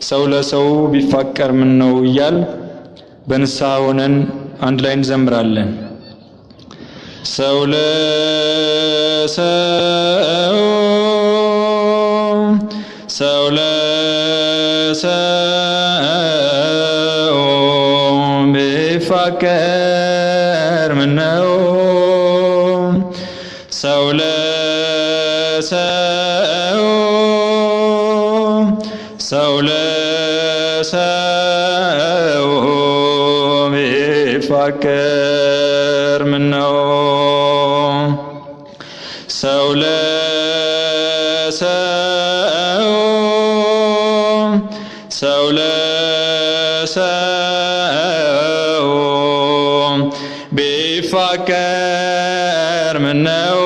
ሰው ለሰው ቢፋቀር ምን ነው እያል በንስሐ ሆነን አንድ ላይ እንዘምራለን። ሰው ለሰው ሰው ለሰው ቢፋቀር ምን ነው ሰው ለሰው ሰው ለሰው ቢፋቀር ምን ነው ሰው ለሰው ሰው ለሰው ቢፋቀር ምን ነው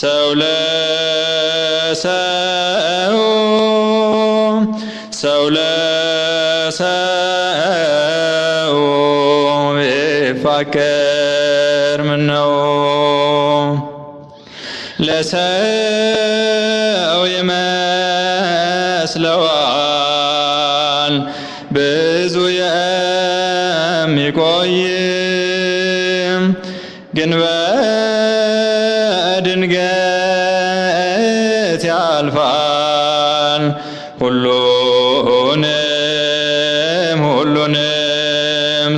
ሰው ለሰው ሰው ለሰው ቢፋቀር ምን ነው ለሰው ይመስለዋል ብዙ የሚቆይ ግን በድንገት ያልፋል ሁሉንም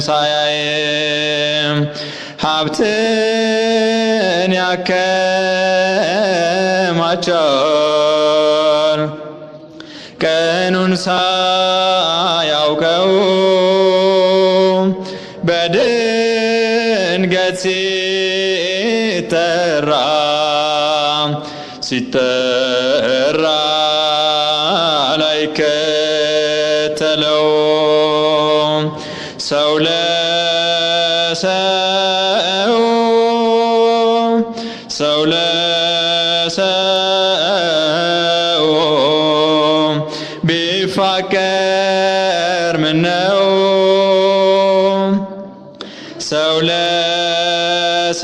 ሳያይ ሀብትን ያከማቻል ቀኑን ሳያውቀው በድንገት ሲጠራ ላይከተለው ሰው ለሰው ሰው ለሰው ቢፋቀር ምን ነው ሰው ለሰው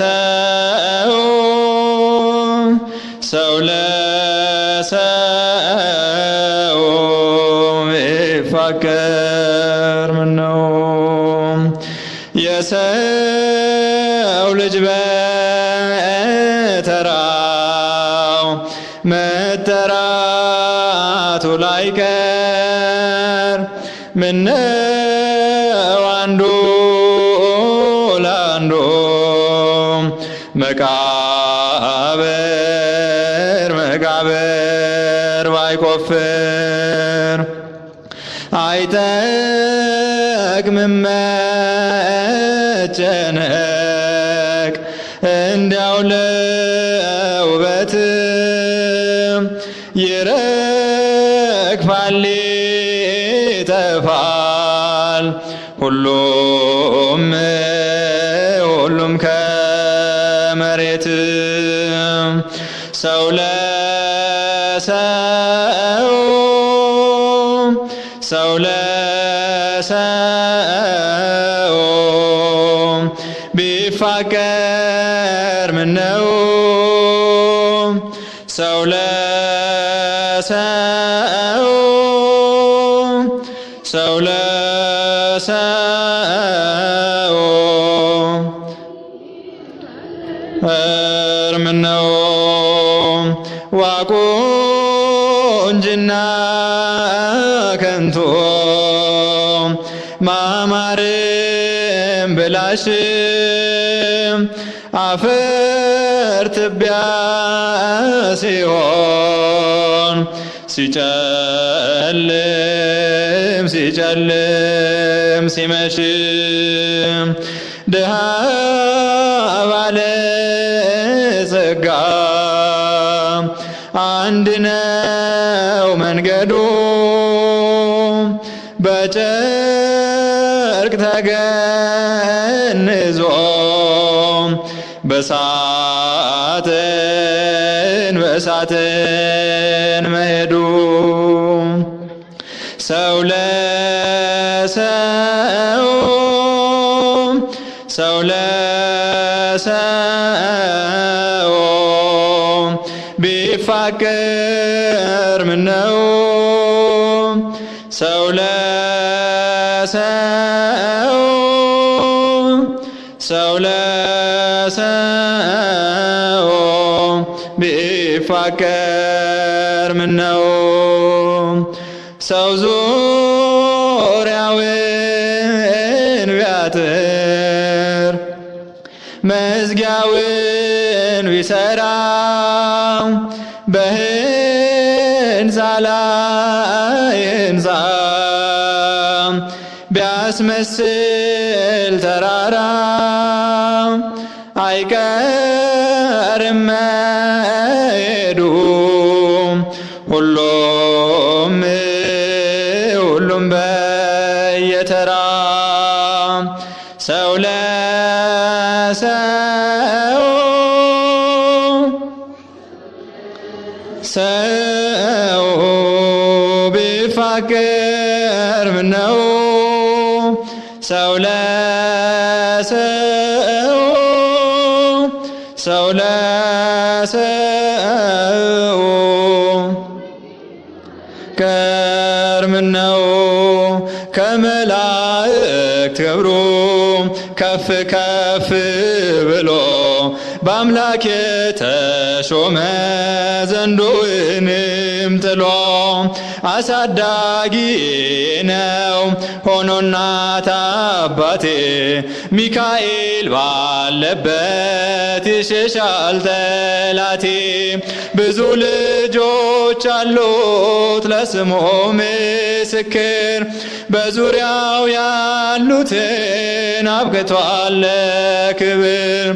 ሰው ለሰው ቢፋቀር ምን ነው የሰው ልጅ በተራው መጠራቱ ላይቀር ምነው አንዱ ለአንዱ መቃብር ባይቆፍር አይጠቅምም መጨነቅ እንዲያው ለውበት ይረግፋል ይጠፋል ሁሉም ከመሬት ሰው ለሰው ሰው ለሰው ቢፋቀር ምን ነው ሰው ለሰው ሰው ለሰው ምን ነው ዋቁንጅና ከንቱ ማማርም ብላሽ አፈር ትቢያ ሲሆን ሲጨልም ሲመሽ ድሃ ባለ ጸጋ አንድ ነው መንገዱ በጨርቅ ተገንዞ በሳጥን መሄዱ ሰው ለሰው ሰው ለሰው ቢፋቀር ምን ነው ሰው ለሰው ሰው ለሰው ቢፋቀር ምነው ሰው ዙሪያውን ቢያጥር መዝጊያውን ቢሰራ በህንፃ ላይ ህንፃ ቢያስመስል ተራራ አይቀርም መሄዱ ሁሉም በየተራ ሰው ለሰው ሰው ቢፋቀር ምነው ሰው ለሰው ሰው ለሰው ምነው ከመላእክት ክብሩ ከፍ ከፍ ብሎ በአምላክ የተሾመ ዘንዶውንም ጥሎ አሳዳጊ ነው ሆኖ እናት አባቴ ሚካኤል ባለበት ይሸሻል ጠላቴ። ብዙ ልጆች አሉት ለስሙ ምስክር በዙሪያው ያሉትን አብቅቷል ለክብር።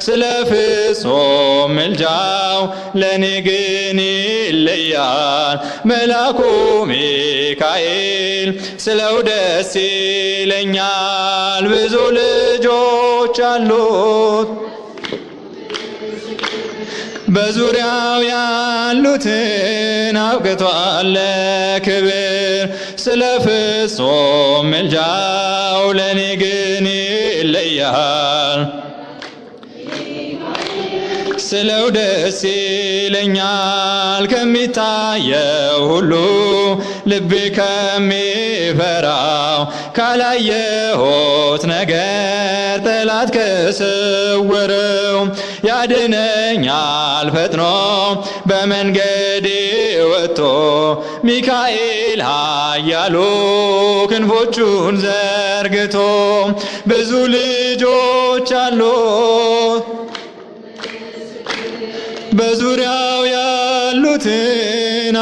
ስለ ፍጹም ምልጃው ለኔ ግን ይለያል መልአኩ ሚካኤል ስለው ደስ ይለኛል። ብዙ ልጆች አሉት በዙሪያው ያሉትን አብቅቷል ለክብር። ስለ ፍጹም ምልጃው ለኔ ግን ይለያል ስለው ደስ ይለኛል። ከሚታየው ሁሉ ልቤ ከሚፈራው ካላየሁት ነገር ጠላት ከሰወረው ያድነኛል ፈጥኖ በመንገዴ ወጥቶ ሚካኤል ኃያሉ ክንፎቹን ዘርግቶ። ብዙ ልጆች አሉት በዙሪያው ያሉትን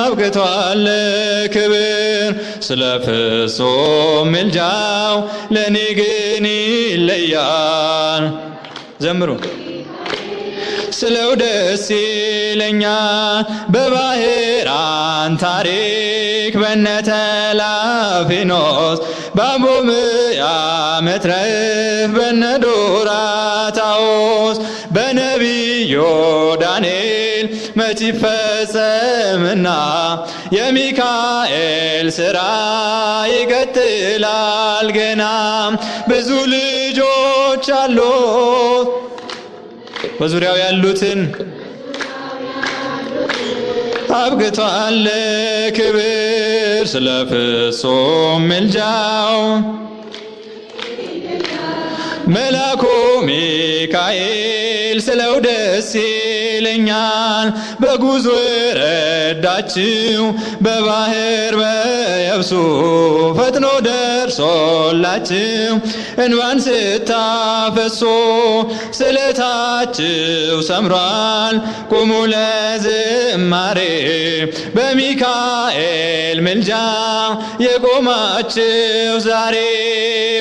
አብቅቷል ለክብር። ስለ ፍጹም ምልጃው ለኔ ግን ይለያል ዘምሩ ስለው ደስ ይለኛል። በባህራን ታሪክ በነተላፊኖስ በአቦምያ መትረፍ በነዶራታዎስ በነቢዩ ዳንኤል መች ይፈጸምና የሚካኤል ሥራ ይቀጥላል ገና። ብዙ ልጆች አሉት በዙሪያው ያሉትን አብቅቷል ለክብር። ስለ ፍጹም ምልጃው መልአኩ ሚካኤል ስለው ደስ ይለኛል። በጉዞ ረዳችው በባህር በየብሱ ፈጥኖ ደርሶላችው እንባን ስታፈሶ ስለታችው ሰምሯል ቁሙ ለዝማሬ በሚካኤል ምልጃ የቆማችው ዛሬ።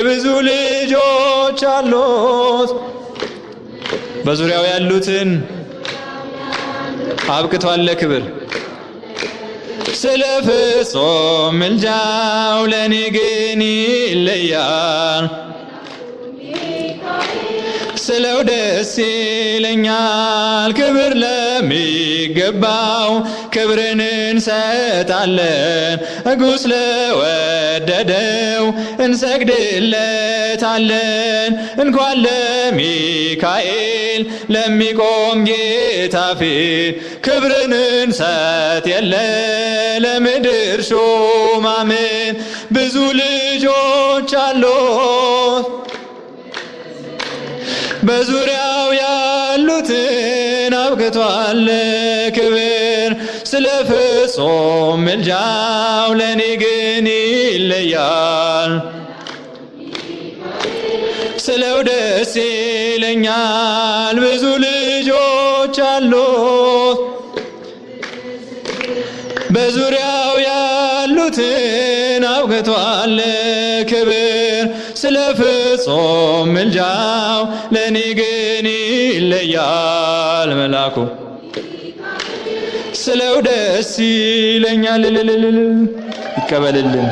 ብዙ ልጆች አሉት በዙሪያው ያሉትን አብቅቷል ለክብር። ስለ ፍጹም ምልጃው ለኔ ግን ይለያል ስለው ደስ ይለኛል። ክብር ለሚገባው ክብርን እንሰጣለን። ንጉሥ ለወደደው እንሰግድለታለን። እንኳን ለሚካኤል ለሚቆም ጌታ ፊት ክብርን እንሰጥ የለ ለምድር ሹማምንት ብዙ ልጆች አሉት በዙሪያው ያሉትን አብቅቷል ክብር። ስለ ፍጹም ምልጃው ለኔ ግን ይለያል። ስለው ደስ ይለኛል። ብዙ ልጆች አሉት በዙሪያው ያሉትን አብቅቷል ክብር። ስለ ፍጹም ምልጃው ለኔ ግን ይለያል መልአኩ። ስለው ደስ ይለኛል። ይቀበልልን።